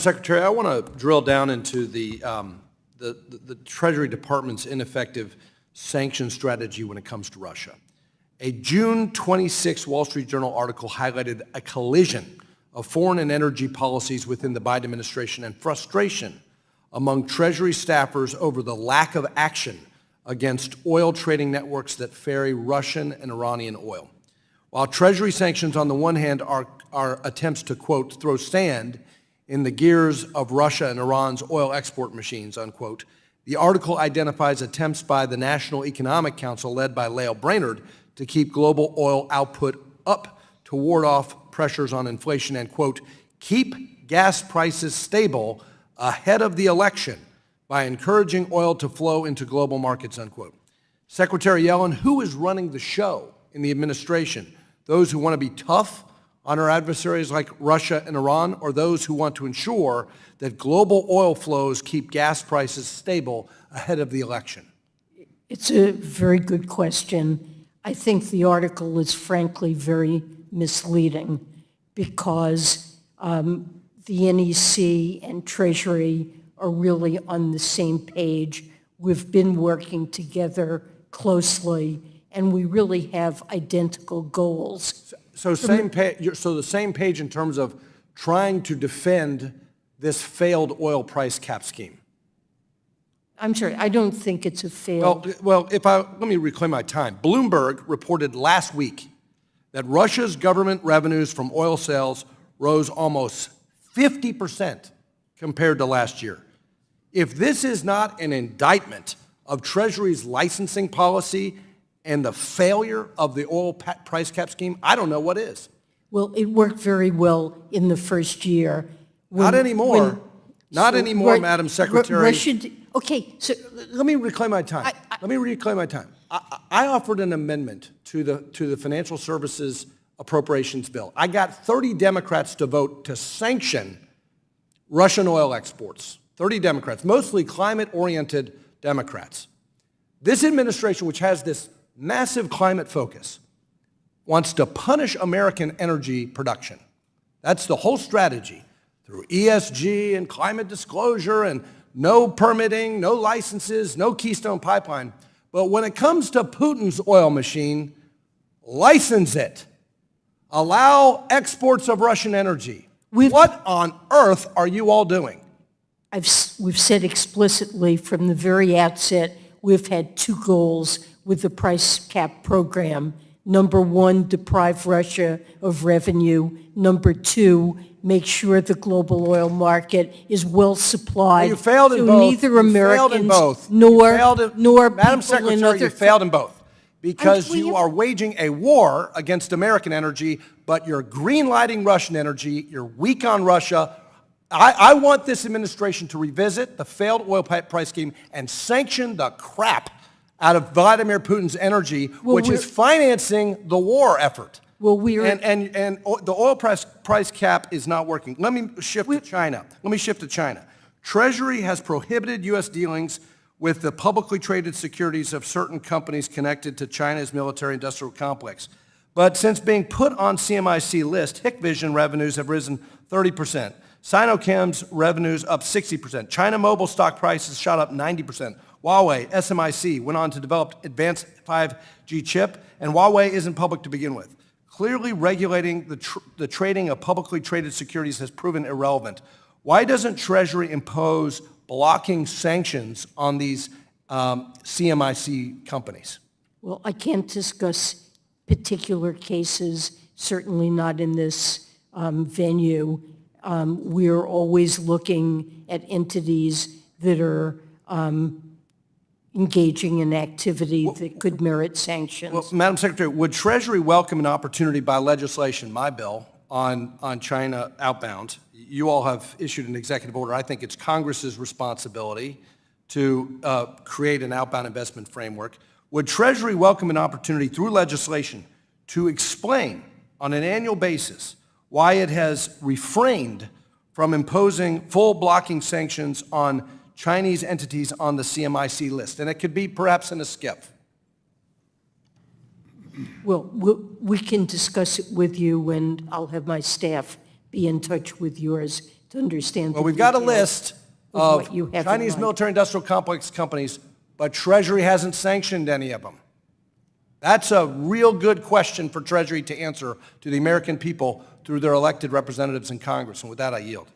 Secretary, I want to drill down into the Treasury Department's ineffective sanction strategy when it comes to Russia. A June 26 Wall Street Journal article highlighted a collision of foreign and energy policies within the Biden administration and frustration among Treasury staffers over the lack of action against oil trading networks that ferry Russian and Iranian oil. While Treasury sanctions on the one hand are attempts to, quote, throw sand in the gears of Russia and Iran's oil export machines, unquote, the article identifies attempts by the National Economic Council, led by Lael Brainerd, to keep global oil output up to ward off pressures on inflation and, quote, keep gas prices stable ahead of the election by encouraging oil to flow into global markets, unquote. Secretary Yellen, who is running the show in the administration? Those who want to be tough on our adversaries like Russia and Iran, or those who want to ensure that global oil flows keep gas prices stable ahead of the election? It's a very good question. I think the article is frankly very misleading because the NEC and Treasury are really on the same page. We've been working together closely, and we really have identical goals. So the same page in terms of trying to defend this failed oil price cap scheme. I'm sorry, I don't think it's a failed. Well, let me reclaim my time. Bloomberg reported last week that Russia's government revenues from oil sales rose almost 50% compared to last year. If this is not an indictment of Treasury's licensing policy and the failure of the oil price cap scheme, I don't know what is. Well, it worked very well in the first year. Not anymore. Not anymore, Madam Secretary. Okay, so let me reclaim my time. I offered an amendment to the Financial Services Appropriations Bill. I got 30 Democrats to vote to sanction Russian oil exports. 30 Democrats, mostly climate-oriented Democrats. This administration, which has this massive climate focus, wants to punish American energy production. That's the whole strategy, through ESG and climate disclosure and no permitting, no licenses, no Keystone Pipeline. But when it comes to Putin's oil machine, license it. Allow exports of Russian energy. What on earth are you all doing? We've said explicitly from the very outset, we've had two goals with the price cap program. Number one, deprive Russia of revenue. Number two, make sure the global oil market is well supplied. Well, you failed in so both. neither Americans nor people Madam Secretary, in other you failed in both. Because you are waging a war against American energy, but you're green-lighting Russian energy, you're weak on Russia. I want this administration to revisit the failed oil price scheme and sanction the crap out of Vladimir Putin's energy, which is financing the war effort. Well, and the oil price cap is not working. Let me shift to China. Treasury has prohibited U.S. dealings with the publicly traded securities of certain companies connected to China's military-industrial complex. But since being put on CMIC list, Hikvision revenues have risen 30%. Sinochem's revenues up 60%. China Mobile stock prices shot up 90%. Huawei, SMIC, went on to develop advanced 5G chip, and Huawei isn't public to begin with. Clearly regulating the trading of publicly traded securities has proven irrelevant. Why doesn't Treasury impose blocking sanctions on these CMIC companies? Well, I can't discuss particular cases, certainly not in this venue. We're always looking at entities that are engaging in activity that could merit sanctions. Well, Madam Secretary, would Treasury welcome an opportunity by legislation, my bill, on China outbound? You all have issued an executive order. I think it's Congress's responsibility to create an outbound investment framework. Would Treasury welcome an opportunity through legislation to explain on an annual basis why it has refrained from imposing full blocking sanctions on Chinese entities on the CMIC list? And it could be perhaps in a skiff. Well, we can discuss it with you, and I'll have my staff be in touch with yours to understand. Well, we've got a list of what you have in Chinese mind. military-industrial complex companies, but Treasury hasn't sanctioned any of them. That's a real good question for Treasury to answer to the American people through their elected representatives in Congress. And with that, I yield.